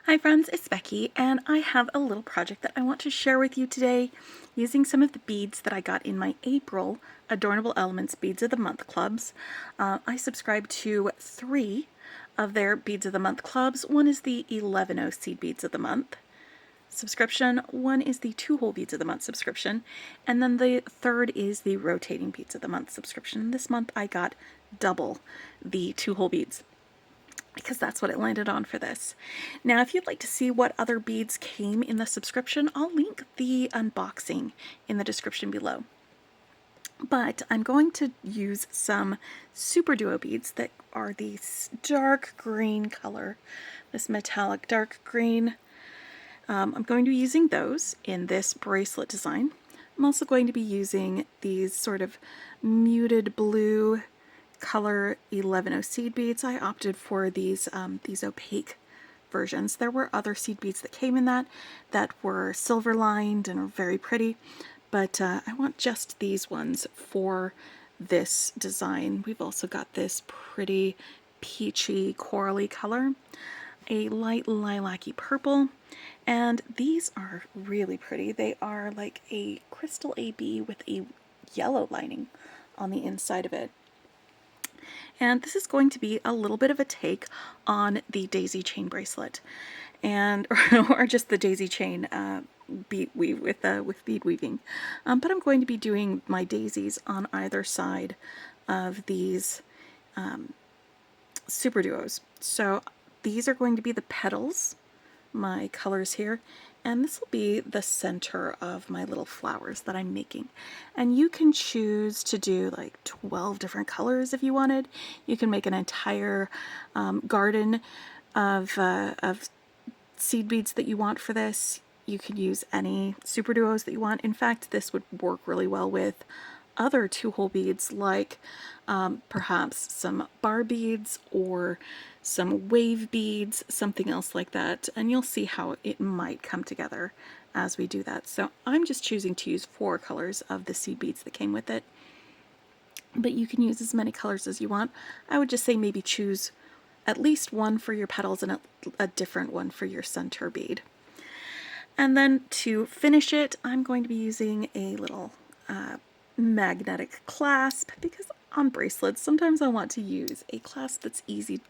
Hi friends, it's Becky, and I have a little project that I want to share with you today using some of the beads that I got in my April Adornable Elements Beads of the Month clubs. I subscribe to 3 of their Beads of the Month clubs. One is the 11 Seed Beads of the Month subscription, one is the 2-hole Beads of the Month subscription, and then the third is the Rotating Beads of the Month subscription. This month I got double the 2-hole beads, because that's what it landed on for this. Now, if you'd like to see what other beads came in the subscription, I'll link the unboxing in the description below. But I'm going to use some SuperDuo beads that are this dark green color, this metallic dark green. I'm going to be using those in this bracelet design. I'm also going to be using these sort of muted blue color 11 seed beads. I opted for these opaque versions. There were other seed beads that came in that were silver lined and are very pretty, but I want just these ones for this design. We've also got this pretty peachy corally color, a light lilac-y purple, and these are really pretty. They are like a crystal AB with a yellow lining on the inside of it. And this is going to be a little bit of a take on the daisy chain bracelet, and or just the daisy chain bead weave with bead weaving. But I'm going to be doing my daisies on either side of these SuperDuos. So these are going to be the petals, my colors here, and this will be the center of my little flowers that I'm making. And you can choose to do like 12 different colors if you wanted. You can make an entire garden of seed beads that you want for this. You can use any SuperDuos that you want. In fact, this would work really well with other 2-hole beads, like perhaps some bar beads or some wave beads, something else like that, and you'll see how it might come together as we do that. So I'm just choosing to use 4 colors of the seed beads that came with it, but you can use as many colors as you want. I would just say maybe choose at least one for your petals and a different one for your center bead. And then to finish it, I'm going to be using a little magnetic clasp, because on bracelets sometimes I want to use a clasp that's easy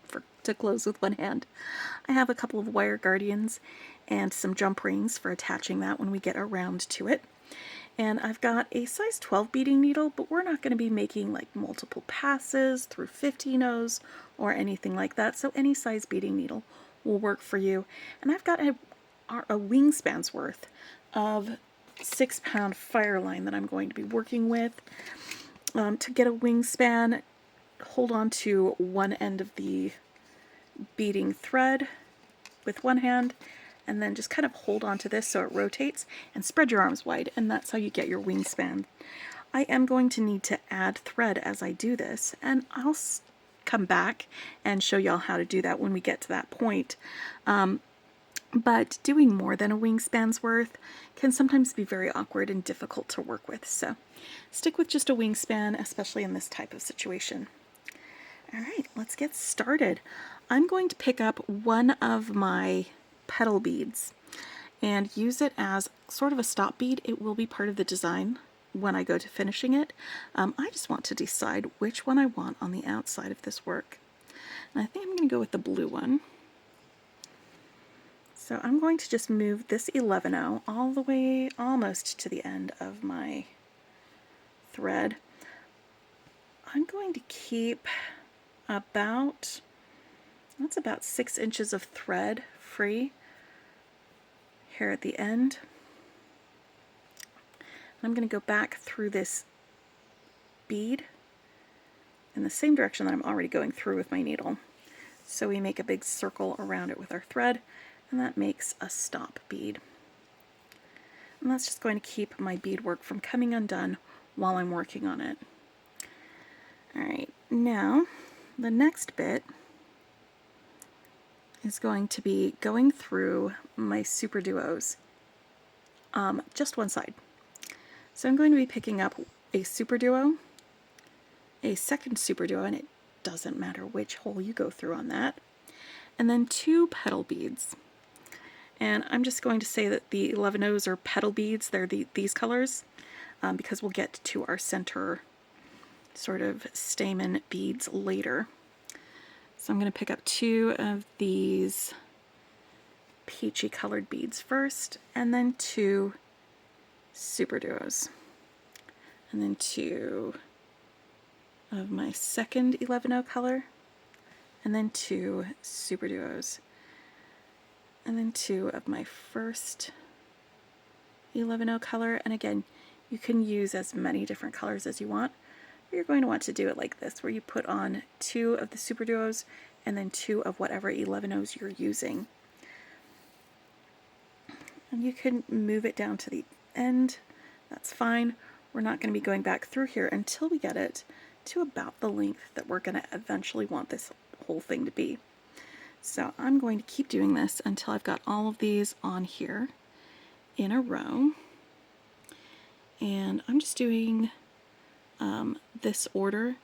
to close with one hand. I have a couple of wire guardians and some jump rings for attaching that when we get around to it. And I've got a size 12 beading needle, but we're not going to be making like multiple passes through 15 or anything like that, so any size beading needle will work for you. And I've got a wingspan's worth of 6-pound fire line that I'm going to be working with. To get a wingspan, hold on to one end of the beading thread with one hand, and then just kind of hold on to this so it rotates, and spread your arms wide, and that's how you get your wingspan. I am going to need to add thread as I do this, and I'll come back and show y'all how to do that when we get to that point. But doing more than a wingspan's worth can sometimes be very awkward and difficult to work with, so stick with just a wingspan, especially in this type of situation. Alright, let's get started. I'm going to pick up one of my petal beads and use it as sort of a stop bead. It will be part of the design when I go to finishing it. I just want to decide which one I want on the outside of this work. And I think I'm going to go with the blue one. So I'm going to just move this 11 all the way almost to the end of my thread. I'm going to keep about 6 inches of thread free here at the end. I'm going to go back through this bead in the same direction that I'm already going through with my needle. So we make a big circle around it with our thread, and that makes a stop bead. And that's just going to keep my beadwork from coming undone while I'm working on it. Alright, now the next bit is going to be going through my SuperDuos, just one side. So I'm going to be picking up a SuperDuo, a second SuperDuo, and it doesn't matter which hole you go through on that, and then 2 petal beads. And I'm just going to say that the 11-Os are petal beads. They're these colors because we'll get to our center sort of stamen beads later. So I'm going to pick up 2 of these peachy colored beads first, and then 2 superduos, and then 2 of my second 11-O color, and then 2 superduos, and then 2 of my first 11-O color. And again, you can use as many different colors as you want, but you're going to want to do it like this, where you put on 2 of the superduos and then 2 of whatever 11-Os you're using. And you can move it down to the end. That's fine. We're not going to be going back through here until we get it to about the length that we're going to eventually want this whole thing to be. So I'm going to keep doing this until I've got all of these on here in a row. And I'm just doing this order.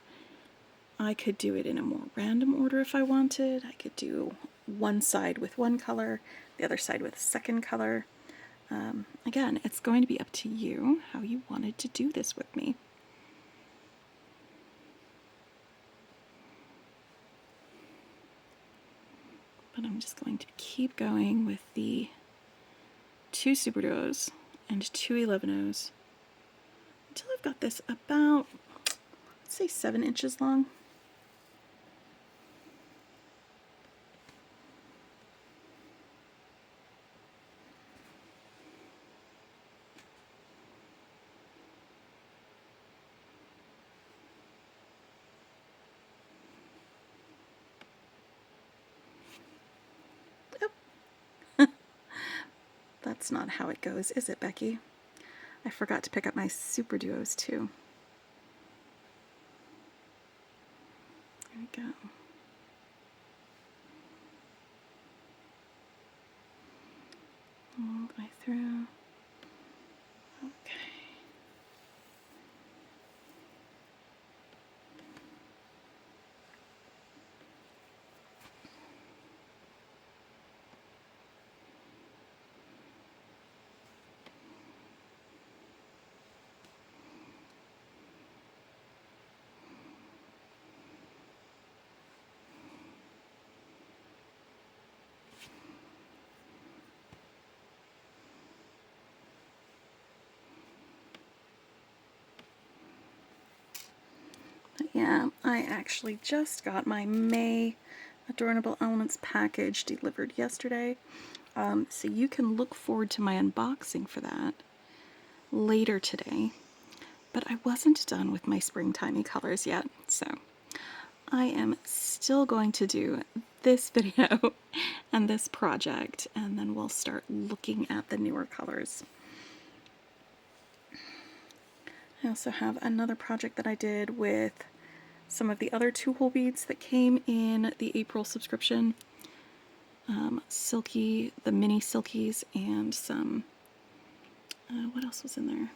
I could do it in a more random order if I wanted. I could do one side with one color, the other side with a second color. Again, it's going to be up to you how you wanted to do this with me. But I'm just going to keep going with the 2 superduos and 2 11-Os until I've got this about, let's say, 7 inches long. That's not how it goes, is it, Becky? I forgot to pick up my superduos too. There we go. All the way through. Okay. Yeah, I actually just got my May Adornable Elements package delivered yesterday, so you can look forward to my unboxing for that later today. But I wasn't done with my springtimey colors yet, so I am still going to do this video and this project, and then we'll start looking at the newer colors. I also have another project that I did with some of the other 2-hole beads that came in the April subscription. Silky, the mini silkies, and some, what else was in there?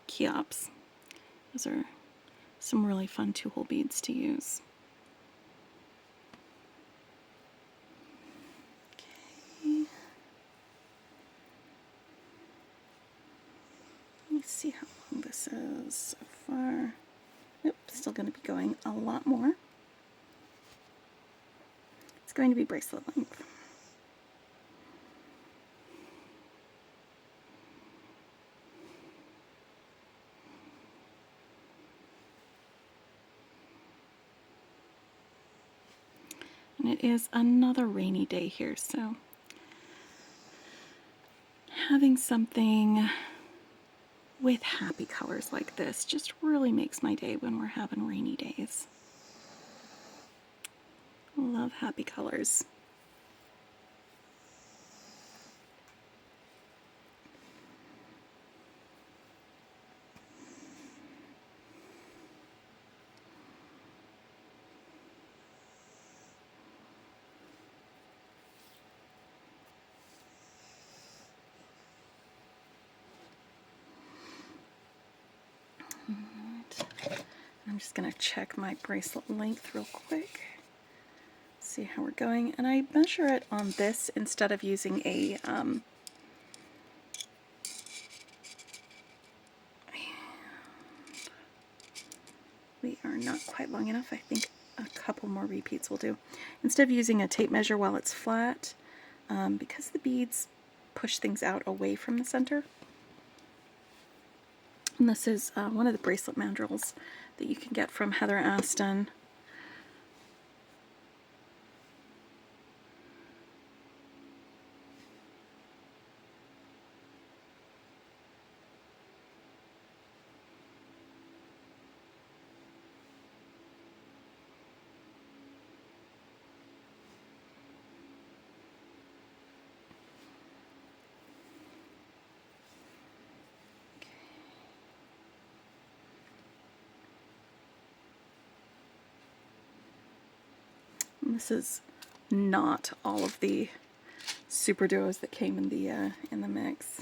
Cheops. Those are some really fun 2-hole beads to use. Okay. Let me see how long this is so far. Nope, still going to be going a lot more. It's going to be bracelet length. And it is another rainy day here, so having something with happy colors like this just really makes my day when we're having rainy days. Love happy colors. I'm just going to check my bracelet length real quick. See how we're going, and I measure it on this instead of using a we are not quite long enough. I think a couple more repeats will do. Instead of using a tape measure while it's flat, because the beads push things out away from the center. And this is one of the bracelet mandrels that you can get from Heather Aston. And this is not all of the SuperDuos that came in the mix.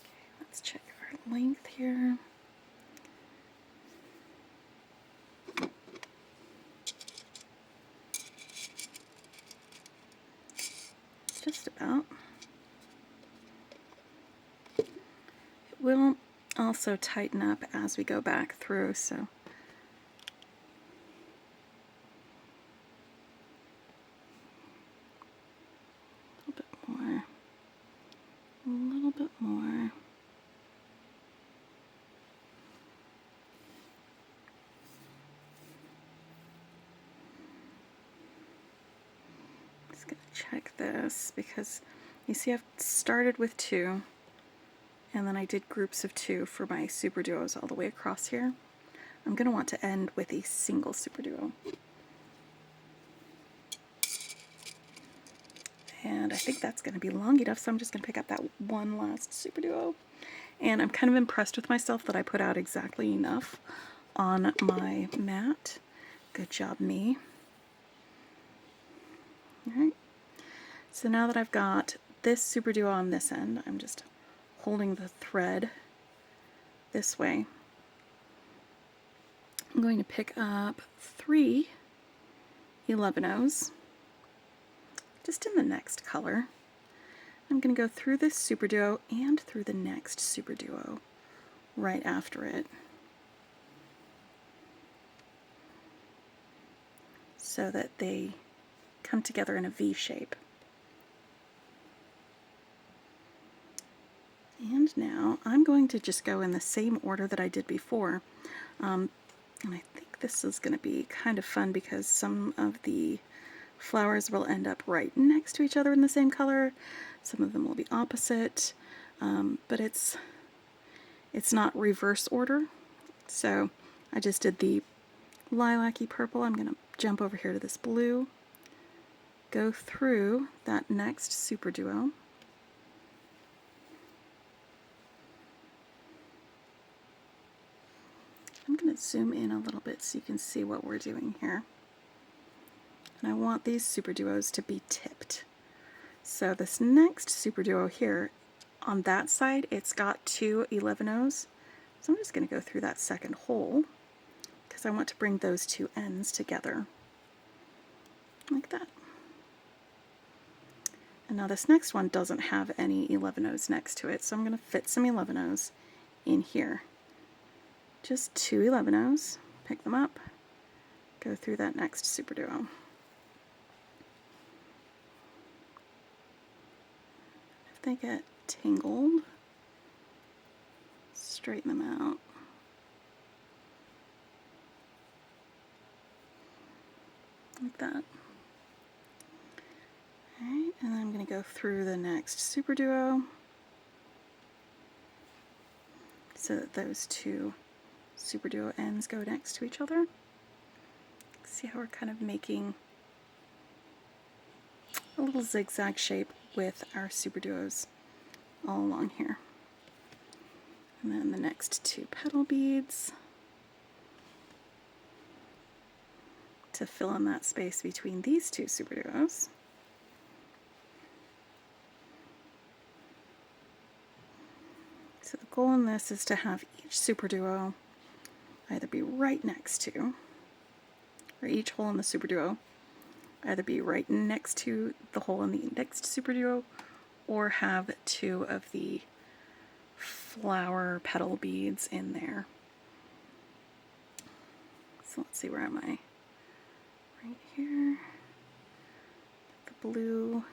Okay, let's check our length here. Just about. It will also tighten up as we go back through, so a little bit more, a little bit more. Just gonna check this because you see I've started with 2. And then I did groups of 2 for my SuperDuos all the way across here. I'm going to want to end with a single SuperDuo. And I think that's going to be long enough, so I'm just going to pick up that one last SuperDuo. And I'm kind of impressed with myself that I put out exactly enough on my mat. Good job, me. Alright. So now that I've got this SuperDuo on this end, I'm just holding the thread this way. I'm going to pick up 3 11-Os just in the next color. I'm going to go through this SuperDuo and through the next SuperDuo right after it, so that they come together in a V shape. And now I'm going to just go in the same order that I did before. And I think this is going to be kind of fun because some of the flowers will end up right next to each other in the same color. Some of them will be opposite, but it's not reverse order. So I just did the lilac-y purple. I'm going to jump over here to this blue, go through that next SuperDuo. I'm going to zoom in a little bit so you can see what we're doing here. And I want these SuperDuos to be tipped. So this next SuperDuo here, on that side, it's got 2 11-Os. So I'm just going to go through that second hole because I want to bring those 2 ends together. Like that. And now this next one doesn't have any 11-Os next to it, so I'm going to fit some 11-Os in here. Just 2 11-Os, pick them up, go through that next SuperDuo. If they get tangled, straighten them out. Like that. Alright, and then I'm going to go through the next SuperDuo so that those 2 SuperDuo ends go next to each other. See how we're kind of making a little zigzag shape with our SuperDuos all along here. And then the next 2 petal beads to fill in that space between these 2 SuperDuos. So the goal in this is to have each SuperDuo either be right next to, or each hole in the SuperDuo either be right next to the hole in the next SuperDuo, or have two of the flower petal beads in there. So let's see, where am I? Right here. The blue.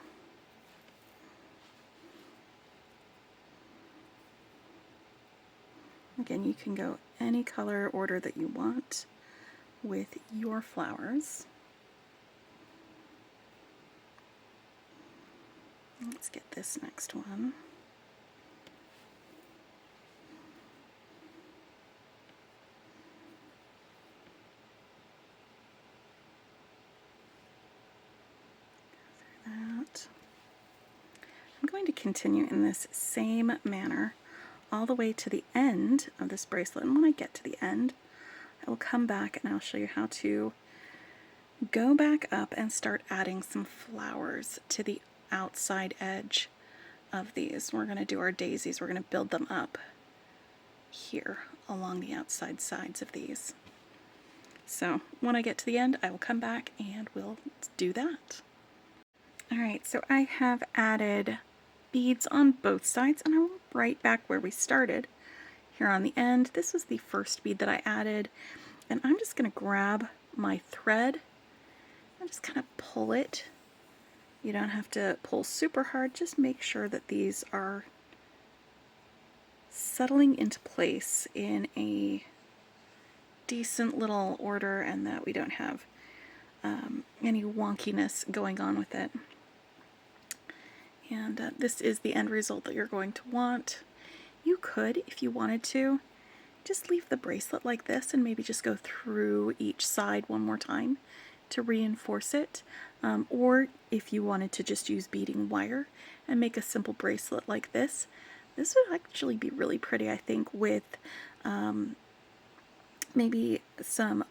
Again, you can go any color order that you want with your flowers. Let's get this next one. Go through that. I'm going to continue in this same manner all the way to the end of this bracelet, and when I get to the end, I will come back and I'll show you how to go back up and start adding some flowers to the outside edge of these. We're going to do our daisies. We're going to build them up here along the outside sides of these. So when I get to the end, I will come back and we'll do that. Alright, so I have added beads on both sides, and I'm right back where we started here on the end. This was the first bead that I added, and I'm just going to grab my thread and just kind of pull it. You don't have to pull super hard, just make sure that these are settling into place in a decent little order and that we don't have any wonkiness going on with it. And this is the end result that you're going to want. You could, if you wanted to, just leave the bracelet like this and maybe just go through each side one more time to reinforce it. Or if you wanted to just use beading wire and make a simple bracelet like this, this would actually be really pretty, I think, with maybe some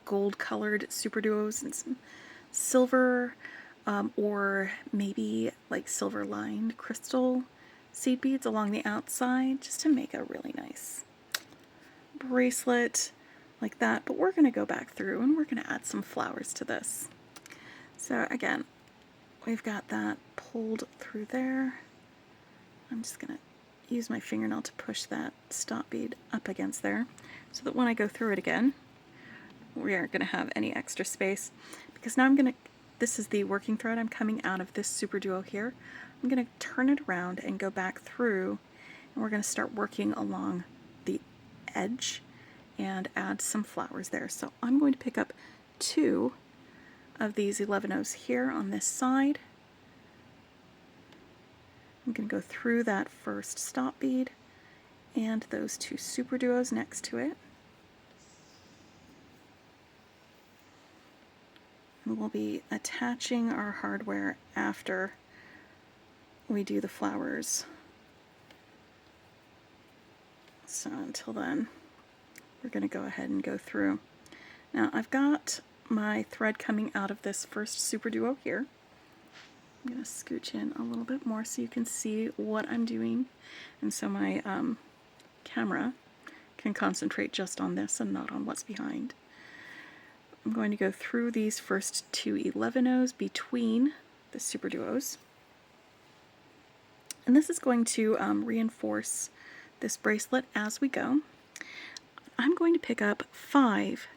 gold colored superduos and some silver, or maybe like silver lined crystal seed beads along the outside, just to make a really nice bracelet like that. But we're going to go back through and we're going to add some flowers to this. So again, we've got that pulled through there. I'm just going to use my fingernail to push that stop bead up against there so that when I go through it again, we aren't going to have any extra space, because now I'm going to, this is the working thread, I'm coming out of this SuperDuo here. I'm going to turn it around and go back through, and we're going to start working along the edge and add some flowers there. So I'm going to pick up two of these 11-ohs here on this side. I'm going to go through that first stop bead and those two superduos next to it. And we'll be attaching our hardware after we do the flowers. So until then, we're going to go ahead and go through. Now I've got my thread coming out of this first SuperDuo here. I'm going to scooch in a little bit more so you can see what I'm doing, and so my camera can concentrate just on this and not on what's behind. I'm going to go through these first two 11-ohs between the superduos, and this is going to reinforce this bracelet as we go. I'm going to pick up 5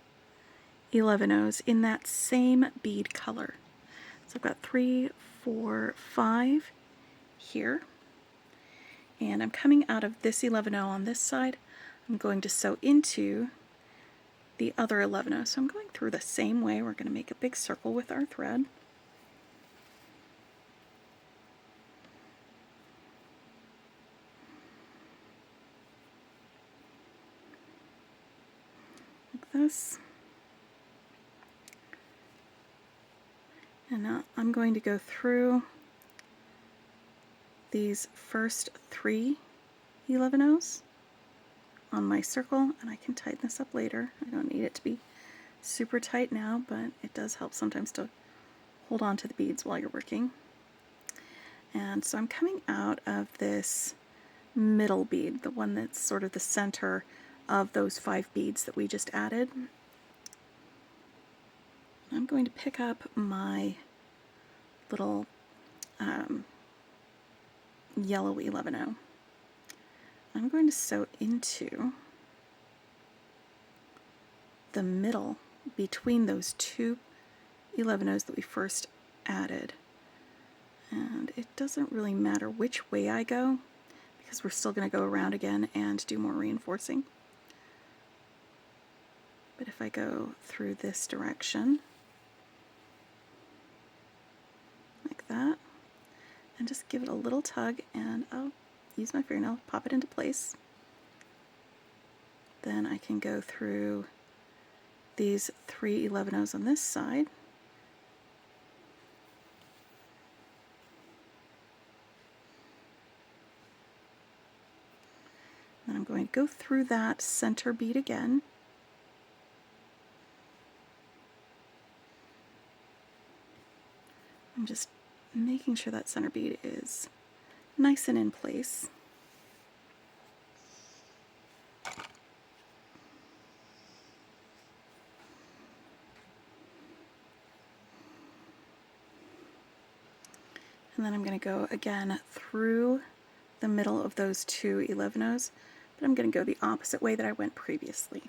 11-ohs in that same bead color. So I've got 3, 4, 5 here, and I'm coming out of this 11-oh on this side. I'm going to sew into the other 11-oh. So I'm going through the same way. We're going to make a big circle with our thread. Like this. And now I'm going to go through these first 3 11-ohs on my circle, and I can tighten this up later. I don't need it to be super tight now, but it does help sometimes to hold on to the beads while you're working. And so I'm coming out of this middle bead, the one that's sort of the center of those 5 beads that we just added. I'm going to pick up my little yellow 11-0. I'm going to sew into the middle between those 2 11-0s that we first added. And it doesn't really matter which way I go, because we're still going to go around again and do more reinforcing. But if I go through this direction, like that, and just give it a little tug, and I'll use my fingernail, pop it into place. Then I can go through these 3 11-0s on this side. Then I'm going to go through that center bead again. I'm just making sure that center bead is nice and in place. And then I'm going to go again through the middle of those 2 11-0s, but I'm going to go the opposite way that I went previously.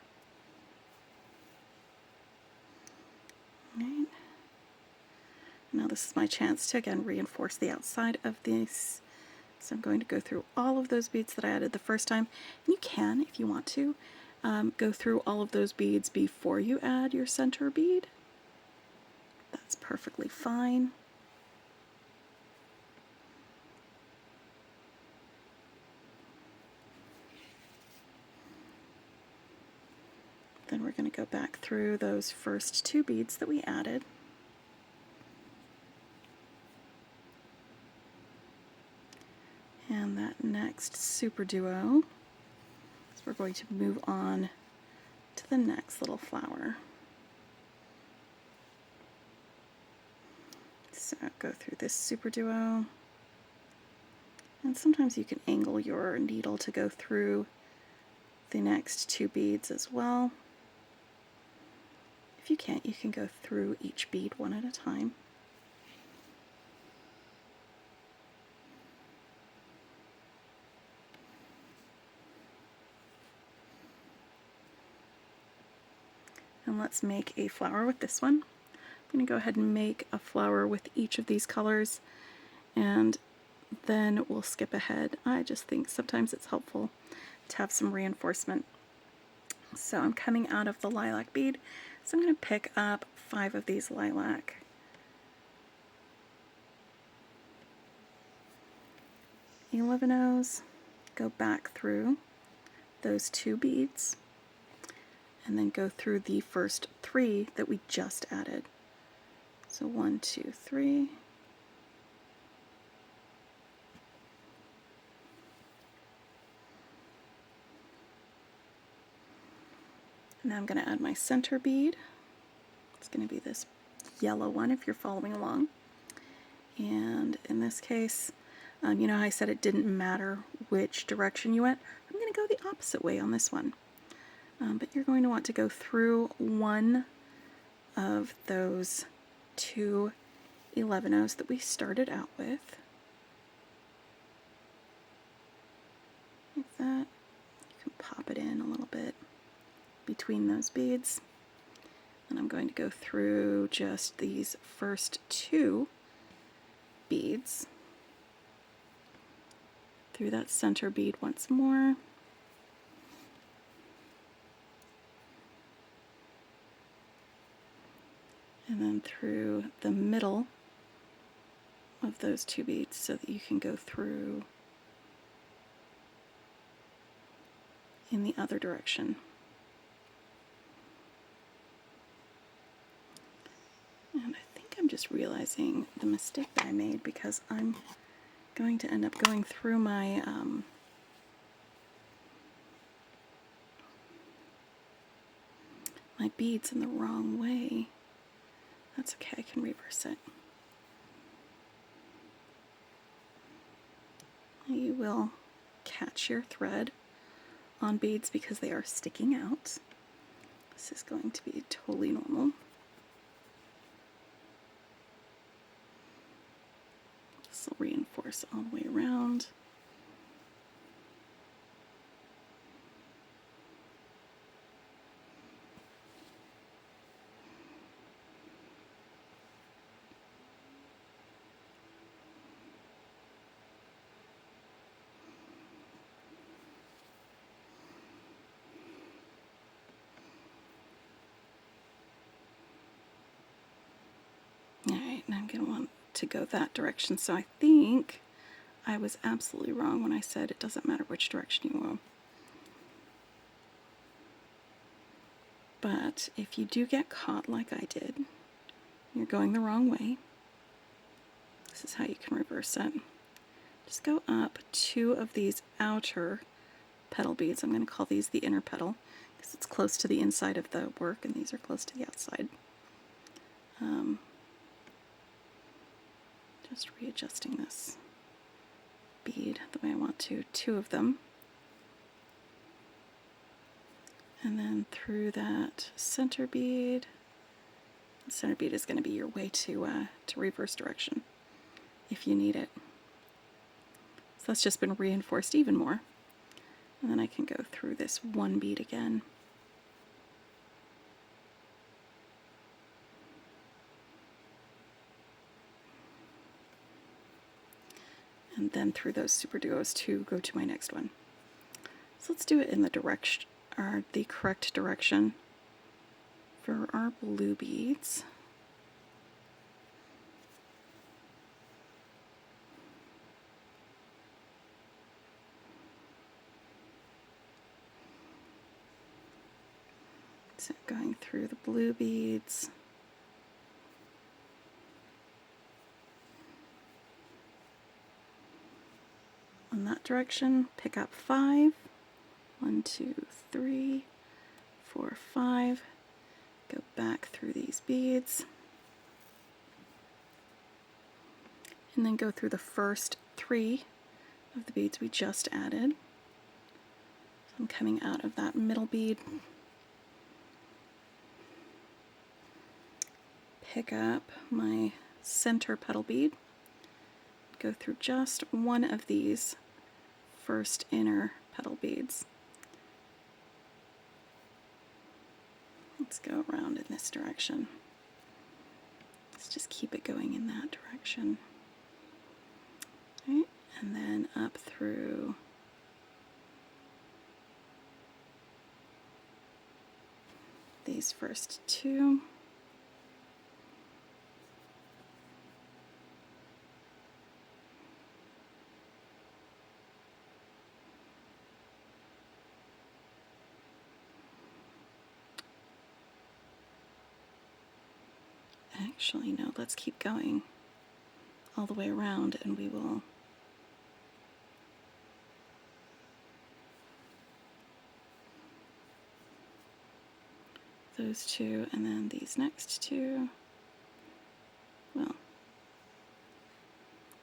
Right. Now this is my chance to again reinforce the outside of these. So I'm going to go through all of those beads that I added the first time. And you can, if you want to, go through all of those beads before you add your center bead. That's perfectly fine. Then we're going to go back through those first 2 beads that we added. And that next SuperDuo, so we're going to move on to the next little flower. So go through this SuperDuo, and sometimes you can angle your needle to go through the next 2 beads as well. If you can't, you can go through each bead one at a time. And let's make a flower with this one. I'm going to go ahead and make a flower with each of these colors, and then we'll skip ahead. I just think sometimes it's helpful to have some reinforcement. So I'm coming out of the lilac bead, so I'm going to pick up 5 of these lilac. Go back through those 2 beads, and then go through the first 3 that we just added. So 1, 2, 3. Now I'm going to add my center bead. It's going to be this yellow one if you're following along. And in this case, you know how I said it didn't matter which direction you went? I'm going to go the opposite way on this one. But you're going to want to go through one of those 2 11-0s that we started out with. Like that. You can pop it in a little bit between those beads. And I'm going to go through just these first 2 beads, through that center bead once more. And then through the middle of those 2 beads so that you can go through in the other direction. And I think I'm just realizing the mistake that I made, because I'm going to end up going through my my beads in the wrong way. That's okay, I can reverse it. You will catch your thread on beads because they are sticking out. This is going to be totally normal. This will reinforce all the way around. Alright, and I'm going to want to go that direction, so I think I was absolutely wrong when I said it doesn't matter which direction you go. But if you do get caught like I did, you're going the wrong way, this is how you can reverse it. Just go up 2 of these outer petal beads. I'm going to call these the inner petal because it's close to the inside of the work and these are close to the outside. Just readjusting this bead the way I want to, 2 of them. And then through that center bead. The center bead is going to be your way to reverse direction if you need it. So that's just been reinforced even more. And then I can go through this 1 bead again. And then through those superduos to go to my next one. So let's do it in the direction, or the correct direction for our blue beads. So going through the blue beads. On that direction, pick up 5. 1, 2, 3, 4, 5. Go back through these beads. And then go through the first 3 of the beads we just added. So I'm coming out of that middle bead. Pick up my center petal bead. Go through just 1 of these first inner petal beads. Let's go around in this direction. Let's just keep it going in that direction. Right, and then up through these first 2. Actually, no, let's keep going all the way around and we will those 2 and then these next 2. Well,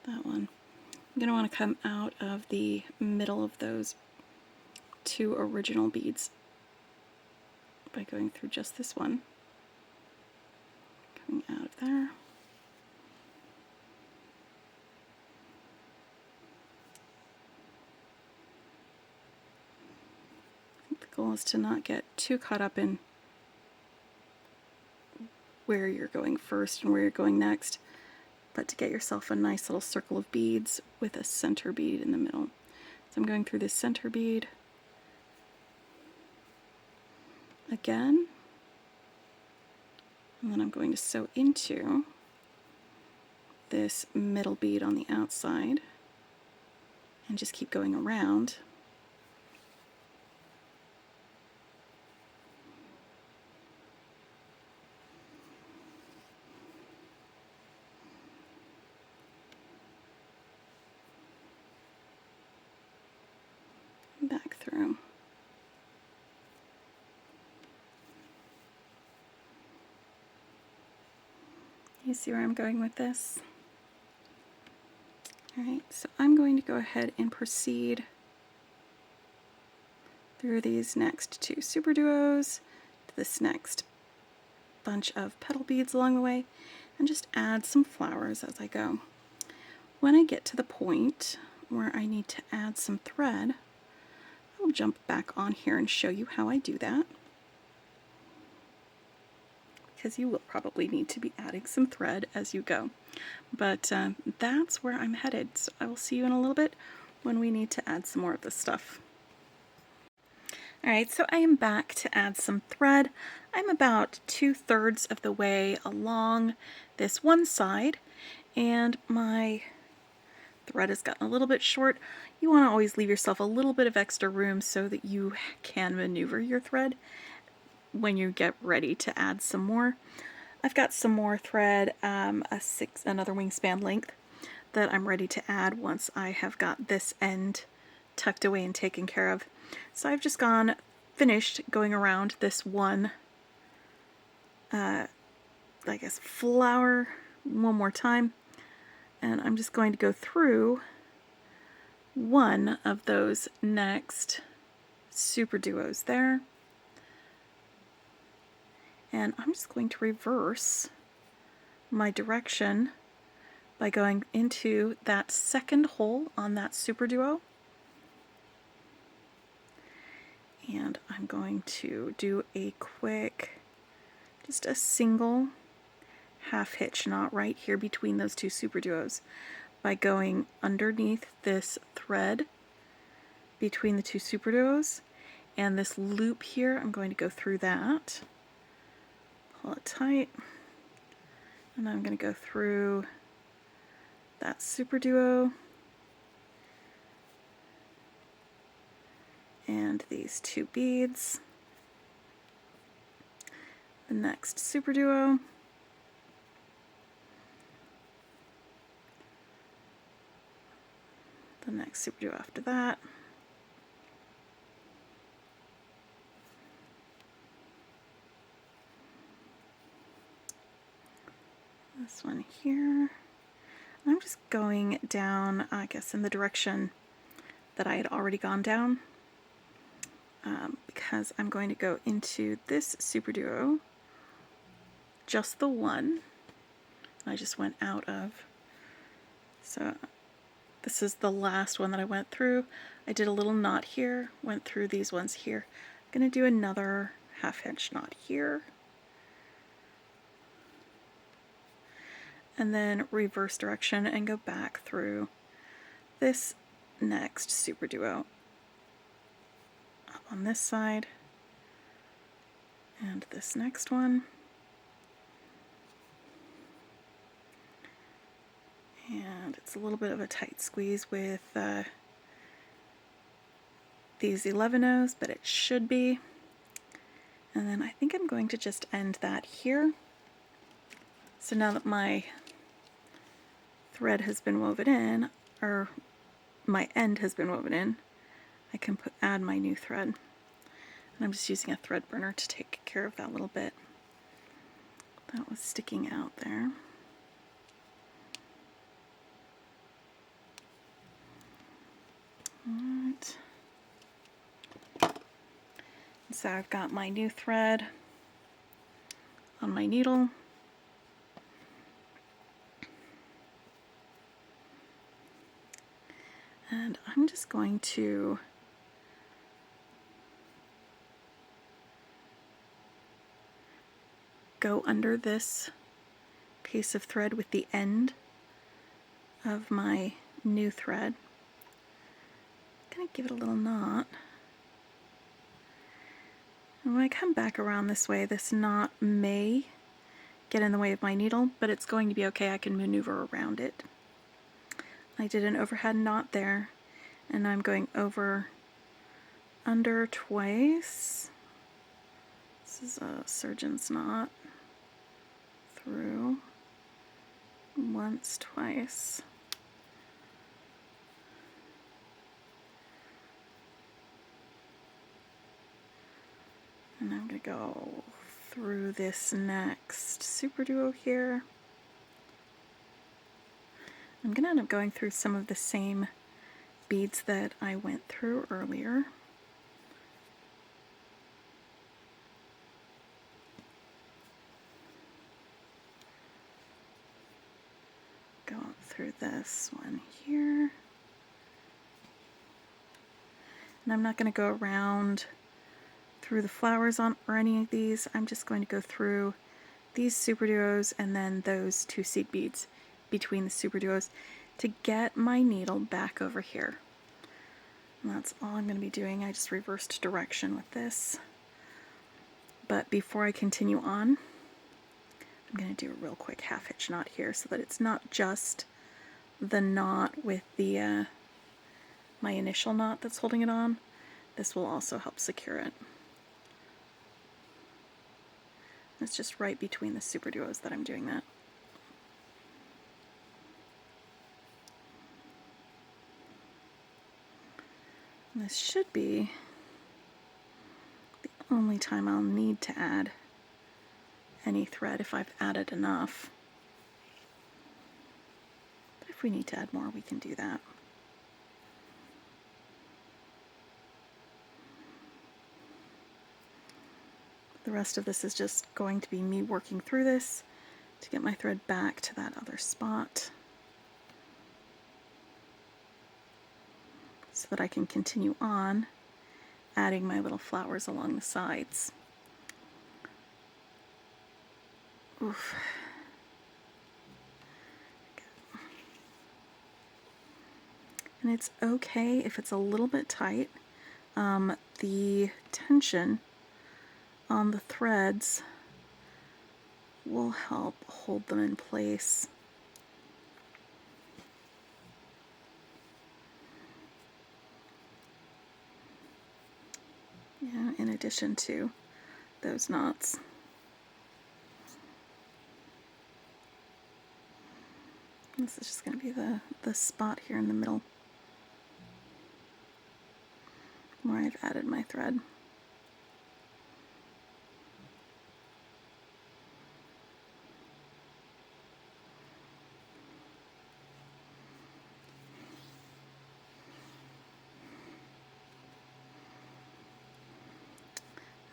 that one. I'm going to want to come out of the middle of those 2 original beads by going through just this one. Coming out of there. I think the goal is to not get too caught up in where you're going first and where you're going next, but to get yourself a nice little circle of beads with a center bead in the middle. So I'm going through this center bead again, and then I'm going to sew into this middle bead on the outside and just keep going around. Back through. You see where I'm going with this? Alright, so I'm going to go ahead and proceed through these next two superduos to this next bunch of petal beads along the way, and just add some flowers as I go. When I get to the point where I need to add some thread, I'll jump back on here and show you how I do that, because you will probably need to be adding some thread as you go. But that's where I'm headed, so I will see you in a little bit when we need to add some more of this stuff. Alright, so I am back to add some thread. I'm about 2/3 of the way along this one side, and my thread has gotten a little bit short. You want to always leave yourself a little bit of extra room so that you can maneuver your thread when you get ready to add some more. I've got some more thread, another wingspan length that I'm ready to add once I have got this end tucked away and taken care of. So I've just finished going around this one, I guess, flower one more time, and I'm just going to go through one of those next superduos there, and I'm just going to reverse my direction by going into that second hole on that superduo. And I'm going to do a quick, just a single half hitch knot right here between those two superduos by going underneath this thread between the two superduos, and this loop here, I'm going to go through that, pull it tight, and I'm going to go through that superduo and these two beads, the next superduo, the next superduo after that, this one here. I'm just going down, I guess, in the direction that I had already gone down, because I'm going to go into this superduo, just the one I just went out of. So this is the last one that I went through. I did a little knot here, went through these ones here. I'm going to do another half inch knot here, and then reverse direction and go back through this next superduo up on this side, and this next one, and it's a little bit of a tight squeeze with these 11-ohs, but it should be. And then I think I'm going to just end that here. So now that my thread has been woven in, or my end has been woven in, I can add my new thread. And I'm just using a thread burner to take care of that little bit that was sticking out there. Alright. So I've got my new thread on my needle. And I'm just going to go under this piece of thread with the end of my new thread. I'm going to give it a little knot. And when I come back around this way, this knot may get in the way of my needle, but it's going to be okay. I can maneuver around it. I did an overhead knot there, and I'm going over, under twice. This is a surgeon's knot. Through once, twice. And I'm going to go through this next superduo here. I'm going to end up going through some of the same beads that I went through earlier. this one here. And I'm not going to go around through the flowers on or any of these. I'm just going to go through these superduos and then those 2 seed beads between the superduos to get my needle back over here. And that's all I'm going to be doing. I just reversed direction with this. But before I continue on, I'm going to do a real quick half hitch knot here so that it's not just the knot with the my initial knot that's holding it on. This will also help secure it. It's just right between the superduos that I'm doing that. And this should be the only time I'll need to add any thread if I've added enough. But if we need to add more, we can do that. The rest of this is just going to be me working through this to get my thread back to that other spot so that I can continue on adding my little flowers along the sides. Oof. And it's okay if it's a little bit tight. The tension on the threads will help hold them in place. Yeah, in addition to those knots. This is just going to be the spot here in the middle where I've added my thread.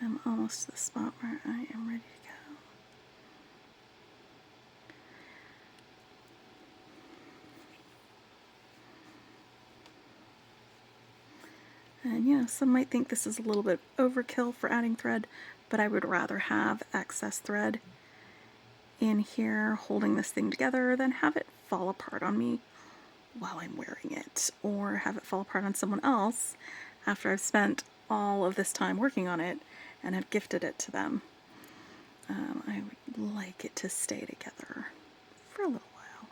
I'm almost to the spot where I am ready to go. And yeah, some might think this is a little bit overkill for adding thread, but I would rather have excess thread in here holding this thing together than have it fall apart on me while I'm wearing it, or have it fall apart on someone else after I've spent all of this time working on it and have gifted it to them. I would like it to stay together for a little while.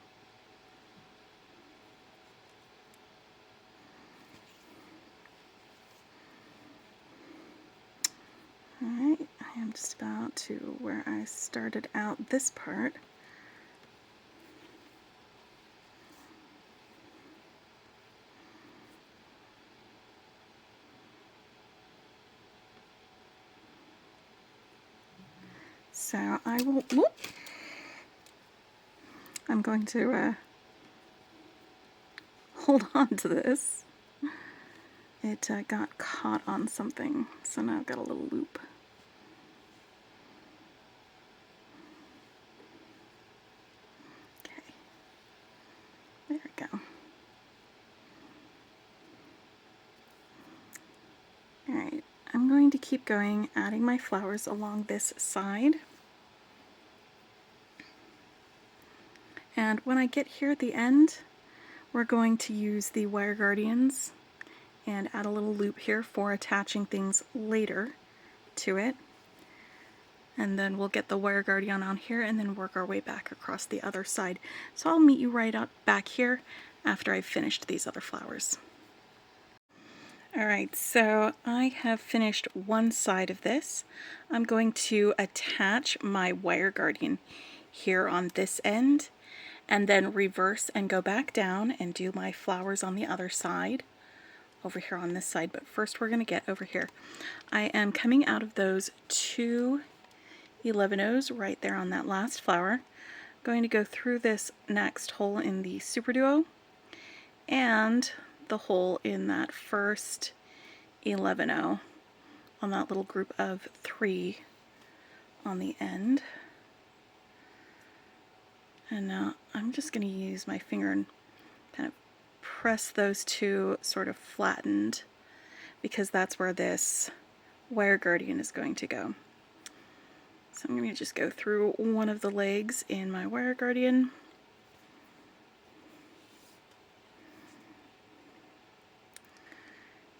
Alright, I am just about to where I started out this part. So I will, whoop, I'm going to hold on to this. It got caught on something, so now I've got a little loop. Okay, there we go. Alright, I'm going to keep going, adding my flowers along this side. And when I get here at the end, we're going to use the wire guardians and add a little loop here for attaching things later to it. And then we'll get the wire guardian on here and then work our way back across the other side. So I'll meet you right up back here after I've finished these other flowers. Alright, so I have finished one side of this. I'm going to attach my wire guardian here on this end and then reverse and go back down and do my flowers on the other side over here on this side. But first we're going to get over here. I am coming out of those 2 11-Os right there on that last flower. I'm going to go through this next hole in the SuperDuo and the hole in that first 11-O on that little group of 3 on the end. And now I'm just going to use my finger and press those two sort of flattened because that's where this wire guardian is going to go. So I'm going to just go through one of the legs in my wire guardian.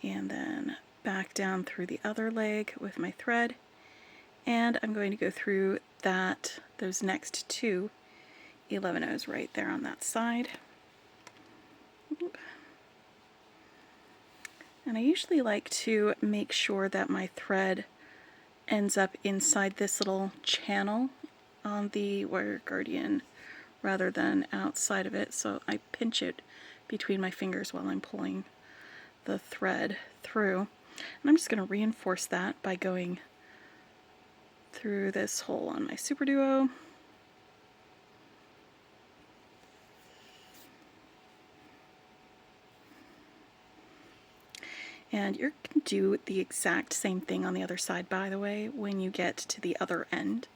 And then back down through the other leg with my thread. And I'm going to go through those next two 11-ohs right there on that side. And I usually like to make sure that my thread ends up inside this little channel on the wire guardian rather than outside of it, so I pinch it between my fingers while I'm pulling the thread through. And I'm just going to reinforce that by going through this hole on my SuperDuo. And you're going to do the exact same thing on the other side, by the way, when you get to the other end.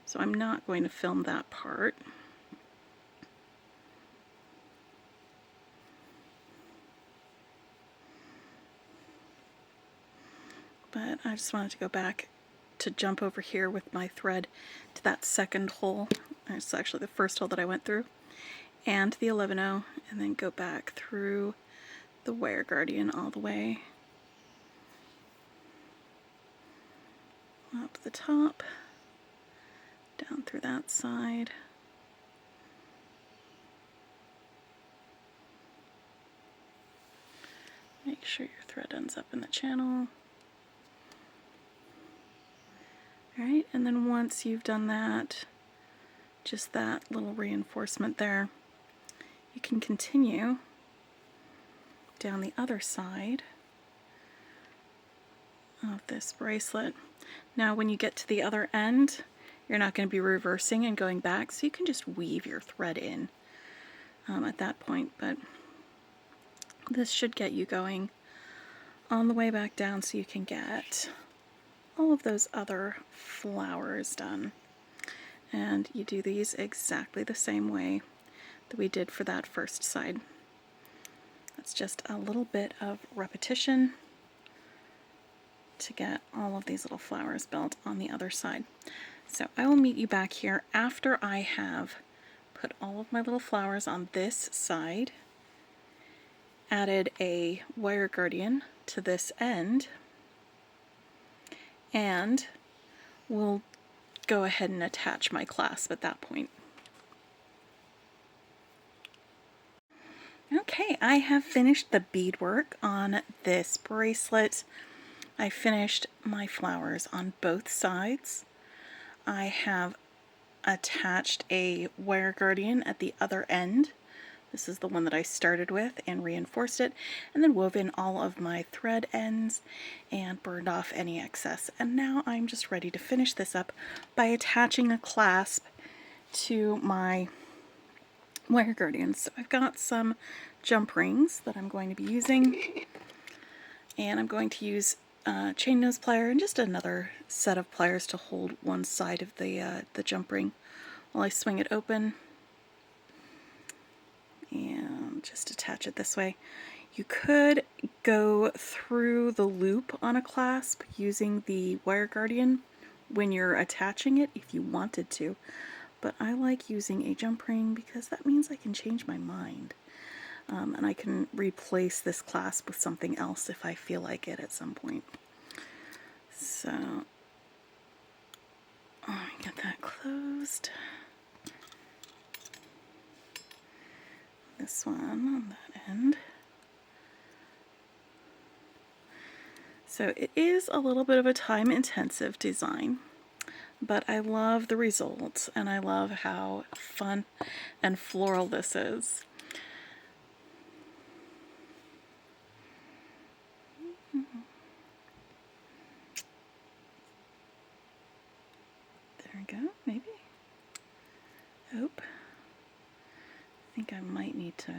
So I'm not going to film that part. But I just wanted to go back to jump over here with my thread to that second hole. It's actually the first hole that I went through, and the 11-oh, and then go back through the wire guardian all the way up the top, down through that side. Make sure your thread ends up in the channel. Alright, and then once you've done that, just that little reinforcement there, you can continue down the other side of this bracelet. Now when you get to the other end, you're not going to be reversing and going back, so you can just weave your thread in at that point, but this should get you going on the way back down so you can get all of those other flowers done. And you do these exactly the same way that we did for that first side. It's just a little bit of repetition to get all of these little flowers built on the other side. So I will meet you back here after I have put all of my little flowers on this side, added a wire guardian to this end, and we'll go ahead and attach my clasp at that point. Okay, I have finished the beadwork on this bracelet. I finished my flowers on both sides. I have attached a wire guardian at the other end. This is the one that I started with and reinforced it, and then wove in all of my thread ends and burned off any excess. And now I'm just ready to finish this up by attaching a clasp to my wire guardians. So I've got some jump rings that I'm going to be using, and I'm going to use chain nose plier and just another set of pliers to hold one side of the jump ring while I swing it open and just attach it this way. You could go through the loop on a clasp using the wire guardian when you're attaching it if you wanted to, but I like using a jump ring because that means I can change my mind. And I can replace this clasp with something else if I feel like it at some point. So, get that closed. This one on that end. So it is a little bit of a time-intensive design, but I love the results and I love how fun and floral this is. There we go, maybe. Oop. I think I might need to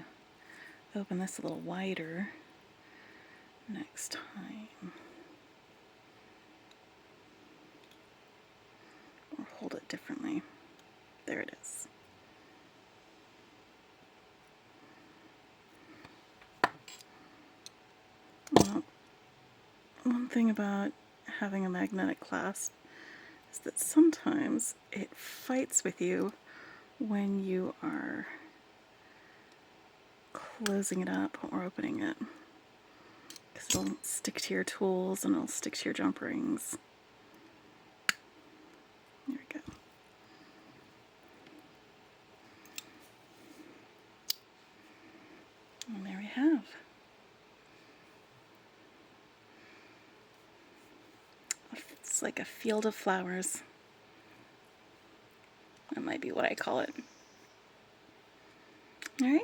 open this a little wider next time. Or hold it differently. There it is. one thing about having a magnetic clasp is that sometimes it fights with you when you are closing it up or opening it, because it'll stick to your tools and it'll stick to your jump rings. There we go. And there we have. It's like a field of flowers. That might be what I call it. Alright,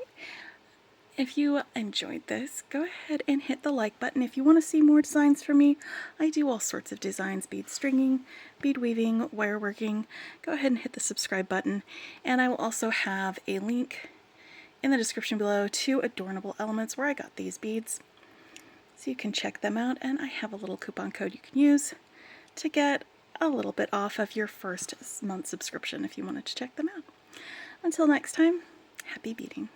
if you enjoyed this, go ahead and hit the like button. If you want to see more designs from me, I do all sorts of designs, bead stringing, bead weaving, wire working. Go ahead and hit the subscribe button, and I will also have a link in the description below to Adornable Elements where I got these beads. So you can check them out, and I have a little coupon code you can use to get a little bit off of your first month subscription if you wanted to check them out. Until next time, happy beading.